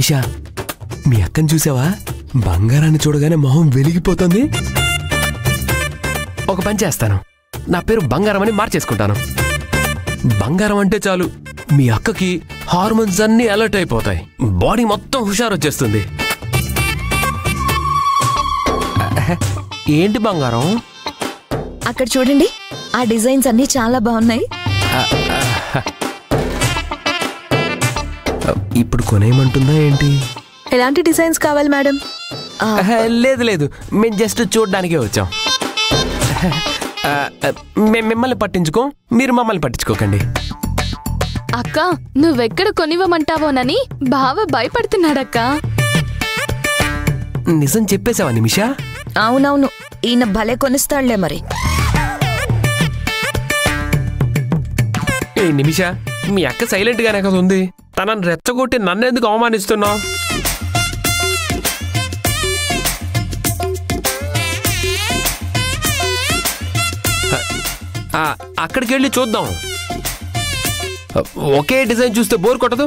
నిమిషా, మీ అక్కని చూసావా? బంగారాన్ని చూడగానే మొహం వెలిగిపోతుంది. ఒక పని చేస్తాను, నా పేరు బంగారం అని మార్చేసుకుంటాను. బంగారం అంటే చాలు మీ అక్కకి హార్మోన్స్ అన్నీ అలర్ట్ అయిపోతాయి, బాడీ మొత్తం హుషారు వచ్చేస్తుంది. ఏంటి బంగారం? అక్కడ చూడండి, ఆ డిజైన్స్ అన్నీ చాలా బాగున్నాయి. ఇప్పుడు కొనేయమంటుందా ఏంటి? ఎలాంటి డిజైన్స్ కావాలి మేడం? లేదు లేదు, మేము జస్ట్ చూడడానికే వచ్చాం. మేము మిమ్మల్ని పట్టించుకో, మీరు మమ్మల్ని పట్టించుకోకండి. అక్క, నువ్వెక్కడ కొనివ్వమంటావోనని బావ భయపడుతున్నాడక్క. నిజం చెప్పేశావా నిమిషా? అవునవును, ఈయన భలే కొనిస్తాడులే మరి. ఏ నిమిషా, మీ అక్క సైలెంట్ గానే కదా ఉంది, తనని రెచ్చగొట్టి నన్నెందుకు అవమానిస్తున్నావు? అక్కడికి వెళ్ళి చూద్దాం. ఒకే డిజైన్ చూస్తే బోర్ కొట్టదు.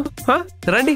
రండి.